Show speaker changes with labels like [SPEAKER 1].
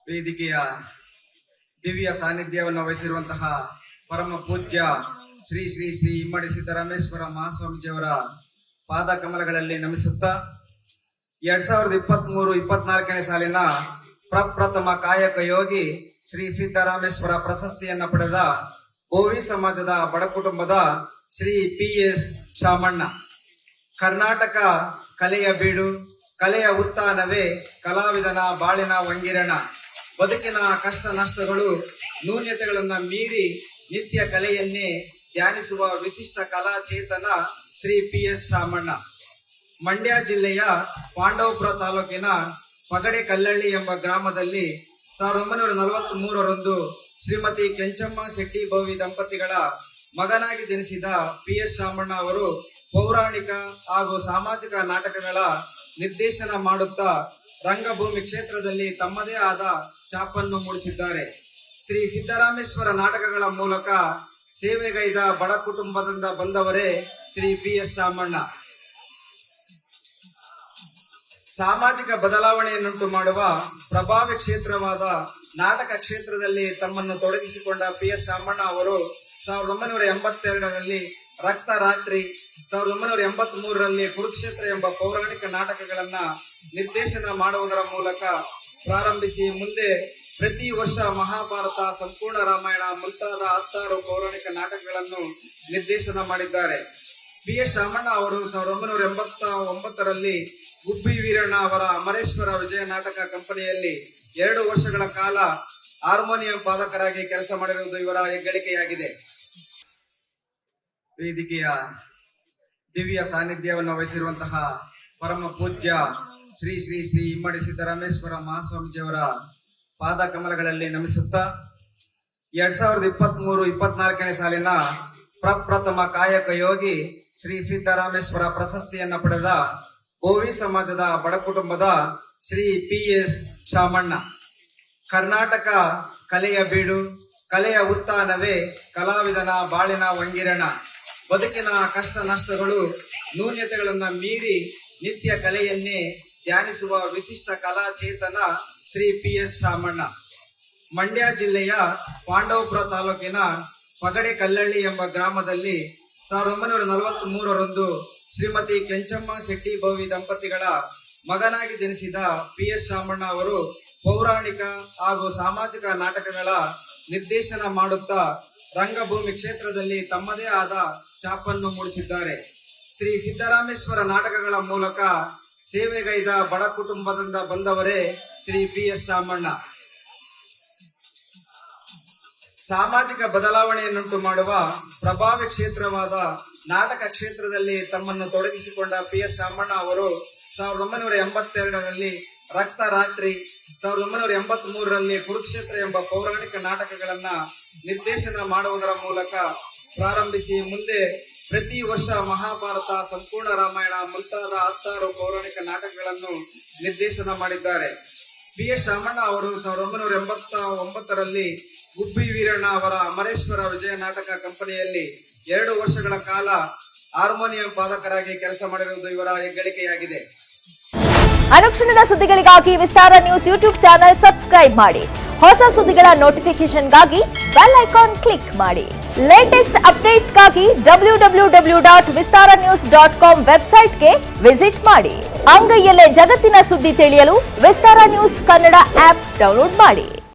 [SPEAKER 1] ವೇದಿಕೆಯ ದಿವ್ಯ ಸಾನ್ನಿಧ್ಯವನ್ನು ವಹಿಸಿರುವಂತಹ ಪರಮ ಪೂಜ್ಯ ಶ್ರೀ ಶ್ರೀ ಶ್ರೀ ಇಮ್ಮಡಿ ಸಿದ್ದರಾಮೇಶ್ವರ ಮಹಾಸ್ವಾಮೀಜಿಯವರ ಪಾದ ಕಮಲಗಳಲ್ಲಿ ನಮಿಸುತ್ತಾ 2023-24ನೇ ಸಾಲಿನ ಪ್ರಪ್ರಥಮ ಕಾಯಕ ಯೋಗಿ ಶ್ರೀ ಸಿದ್ದರಾಮೇಶ್ವರ ಪ್ರಶಸ್ತಿಯನ್ನ ಪಡೆದ ಬೋವಿ ಸಮಾಜದ ಬಡ ಕುಟುಂಬದ ಶ್ರೀ PS ಶಾಮಣ್ಣ. ಕರ್ನಾಟಕ ಕಲೆಯ ಬೀಡು, ಕಲೆಯ ಉತ್ಥಾನವೇ ಕಲಾವಿದನ ಬಾಳಿನ ವಂಗಿರಣ. ಬದುಕಿನ ಕಷ್ಟ ನಷ್ಟಗಳು ನ್ಯೂನ್ಯತೆಗಳನ್ನ ಮೀರಿ ನಿತ್ಯ ಕಲೆಯನ್ನೇ ಧ್ಯಾನಿಸುವ ವಿಶಿಷ್ಟ ಕಲಾ ಚೇತನ ಶ್ರೀ PS ಶಾಮಣ್ಣ. ಮಂಡ್ಯ ಜಿಲ್ಲೆಯ ಪಾಂಡವಪುರ ತಾಲೂಕಿನ ಪಗಡೆ ಕಲ್ಲಳ್ಳಿ ಎಂಬ ಗ್ರಾಮದಲ್ಲಿ 1943ರಂದು ಶ್ರೀಮತಿ ಕೆಂಚಮ್ಮ ಶೆಟ್ಟಿ ಬೋವಿ ದಂಪತಿಗಳ ಮಗನಾಗಿ ಜನಿಸಿದ PS ಶಾಮಣ್ಣ ಅವರು ಪೌರಾಣಿಕ ಹಾಗೂ ಸಾಮಾಜಿಕ ನಾಟಕಗಳ ನಿರ್ದೇಶನ ಮಾಡುತ್ತಾ ರಂಗಭೂಮಿ ಕ್ಷೇತ್ರದಲ್ಲಿ ತಮ್ಮದೇ ಆದ ಛಾಪನ್ನು ಮೂಡಿಸಿದ್ದಾರೆ. ಶ್ರೀ ಸಿದ್ದರಾಮೇಶ್ವರ ನಾಟಕಗಳ ಮೂಲಕ ಸೇವೆಗೈದ ಬಡ ಕುಟುಂಬದಿಂದ ಬಂದವರೇ ಶ್ರೀ PS ಶಾಮಣ್ಣ. ಸಾಮಾಜಿಕ ಬದಲಾವಣೆಯನ್ನುಂಟು ಮಾಡುವ ಪ್ರಭಾವಿ ಕ್ಷೇತ್ರವಾದ ನಾಟಕ ಕ್ಷೇತ್ರದಲ್ಲಿ ತಮ್ಮನ್ನು ತೊಡಗಿಸಿಕೊಂಡ PS ಶಾಮಣ್ಣ ಅವರು 1982ರಲ್ಲಿ ರಕ್ತ ರಾತ್ರಿ, 1983ರಲ್ಲಿ ಕುರುಕ್ಷೇತ್ರ ಎಂಬ ಪೌರಾಣಿಕ ನಾಟಕಗಳನ್ನ ನಿರ್ದೇಶನ ಮಾಡುವುದರ ಮೂಲಕ ಪ್ರಾರಂಭಿಸಿ ಮುಂದೆ ಪ್ರತಿ ವರ್ಷ ಮಹಾಭಾರತ, ಸಂಪೂರ್ಣ ರಾಮಾಯಣ ಮುಂತಾದ 16 ಪೌರಾಣಿಕ ನಾಟಕಗಳನ್ನು ನಿರ್ದೇಶನ ಮಾಡಿದ್ದಾರೆ. PS ಶಾಮಣ್ಣ ಅವರು 1989ರಲ್ಲಿ ಗುಬ್ಬಿ ವೀರಣ್ಣ ಅವರ ಅಮರೇಶ್ವರ ವಿಜಯ ನಾಟಕ ಕಂಪನಿಯಲ್ಲಿ 2 ವರ್ಷಗಳ ಕಾಲ ಹಾರ್ಮೋನಿಯಂ ವಾದಕರಾಗಿ ಕೆಲಸ ಮಾಡಿರುವುದು ಇವರ ಹೆಗ್ಗಳಿಕೆಯಾಗಿದೆ. ವೇದಿಕೆಯ ದಿವ್ಯ ಸಾನ್ನಿಧ್ಯವನ್ನು ವಹಿಸಿರುವಂತಹ ಪರಮ ಪೂಜ್ಯ ಶ್ರೀ ಶ್ರೀ ಶ್ರೀ ಇಮ್ಮಡಿ ಸಿದ್ದರಾಮೇಶ್ವರ ಮಹಾಸ್ವಾಮೀಜಿಯವರ ಪಾದ ಕಮಲಗಳಲ್ಲಿ ನಮಿಸುತ್ತಾ 2023-24ನೇ ಸಾಲಿನ ಪ್ರಪ್ರಥಮ ಕಾಯಕ ಯೋಗಿ ಶ್ರೀ ಸಿದ್ದರಾಮೇಶ್ವರ ಪ್ರಶಸ್ತಿಯನ್ನ ಪಡೆದ ಬೋವಿ ಸಮಾಜದ ಬಡ ಕುಟುಂಬದ ಶ್ರೀ PS ಶಾಮಣ್ಣ. ಕರ್ನಾಟಕ ಕಲೆಯ ಬೀಡು, ಕಲೆಯ ಉತ್ಥಾನವೇ ಕಲಾವಿದನ ಬಾಳಿನ ವಂಗಿರಣ. ಬದುಕಿನ ಕಷ್ಟ ನಷ್ಟಗಳು ನ್ಯೂನ್ಯತೆಗಳನ್ನ ಮೀರಿ ನಿತ್ಯ ಕಲೆಯನ್ನೇ ಧ್ಯಾನಿಸುವ ವಿಶಿಷ್ಟ ಕಲಾ ಚೇತನ ಶ್ರೀ PS ಶಾಮಣ್ಣ. ಮಂಡ್ಯ ಜಿಲ್ಲೆಯ ಪಾಂಡವಪುರ ತಾಲೂಕಿನ ಪಗಡೆ ಕಲ್ಲಳ್ಳಿ ಎಂಬ ಗ್ರಾಮದಲ್ಲಿ 1943ರಂದು ಶ್ರೀಮತಿ ಕೆಂಚಮ್ಮ ಶೆಟ್ಟಿ ಬೋವಿ ದಂಪತಿಗಳ ಮಗನಾಗಿ ಜನಿಸಿದ PS ಶಾಮಣ್ಣ ಅವರು ಪೌರಾಣಿಕ ಹಾಗೂ ಸಾಮಾಜಿಕ ನಾಟಕಗಳ ನಿರ್ದೇಶನ ಮಾಡುತ್ತಾ ರಂಗಭೂಮಿ ಕ್ಷೇತ್ರದಲ್ಲಿ ತಮ್ಮದೇ ಆದ ಛಾಪನ್ನು ಮೂಡಿಸಿದ್ದಾರೆ. ಶ್ರೀ ಸಿದ್ದರಾಮೇಶ್ವರ ನಾಟಕಗಳ ಮೂಲಕ ಸೇವೆಗೈದ ಬಡ ಕುಟುಂಬದಿಂದ ಬಂದವರೇ ಶ್ರೀ PS ಶಾಮಣ್ಣ. ಸಾಮಾಜಿಕ ಬದಲಾವಣೆಯನ್ನುಂಟು ಮಾಡುವ ಪ್ರಭಾವಿ ಕ್ಷೇತ್ರವಾದ ನಾಟಕ ಕ್ಷೇತ್ರದಲ್ಲಿ ತಮ್ಮನ್ನು ತೊಡಗಿಸಿಕೊಂಡ PS ಶಾಮಣ್ಣ ಅವರು 1982ರಲ್ಲಿ ರಕ್ತ ರಾತ್ರಿ, 1983ರಲ್ಲಿ ಕುರುಕ್ಷೇತ್ರ ಎಂಬ ಪೌರಾಣಿಕ ನಾಟಕಗಳನ್ನ ನಿರ್ದೇಶನ ಮಾಡುವುದರ ಮೂಲಕ ಪ್ರಾರಂಭಿಸಿ ಮುಂದೆ ಪ್ರತಿ ವರ್ಷ ಮಹಾಭಾರತ, ಸಂಪೂರ್ಣ ರಾಮಾಯಣ ಮುಂತಾದ 16 ಪೌರಾಣಿಕ ನಾಟಕಗಳನ್ನು ನಿರ್ದೇಶನ ಮಾಡಿದ್ದಾರೆ. PS ಶಾಮಣ್ಣ ಅವರು 1989ರಲ್ಲಿ ಗುಬ್ಬಿ ವೀರಣ್ಣ ಅವರ ಅಮರೇಶ್ವರ ವಿಜಯ ನಾಟಕ ಕಂಪನಿಯಲ್ಲಿ 2 ವರ್ಷಗಳ ಕಾಲ ಹಾರ್ಮೋನಿಯಂ ವಾದಕರಾಗಿ ಕೆಲಸ ಮಾಡಿರುವುದು ಇವರ ಹೆಗ್ಗಳಿಕೆಯಾಗಿದೆ.
[SPEAKER 2] ಅನುಕ್ಷಣದ ಸುದ್ದಿಗಳಿಗಾಗಿ ವಿಸ್ತಾರ ನ್ಯೂಸ್ ಯೂಟ್ಯೂಬ್ ಚಾನೆಲ್ ಸಬ್ಸ್ಕ್ರೈಬ್ ಮಾಡಿ. ಹೊಸ ಸುದ್ದಿಗಳ ನೋಟಿಫಿಕೇಶನ್ಗಾಗಿ ಬೆಲ್ ಐಕಾನ್ ಕ್ಲಿಕ್ ಮಾಡಿ. ಲೇಟೆಸ್ಟ್ ಅಪ್ಡೇಟ್ಸ್ಗಾಗಿ www.vistaranews.com ವೆಬ್ಸೈಟ್ಗೆ ವಿಸಿಟ್ ಮಾಡಿ. ಅಂಗೈಯಲ್ಲೇ ಜಗತ್ತಿನ ಸುದ್ದಿ ತಿಳಿಯಲು ವಿಸ್ತಾರ ನ್ಯೂಸ್ ಕನ್ನಡ ಆಪ್ ಡೌನ್ಲೋಡ್ ಮಾಡಿ.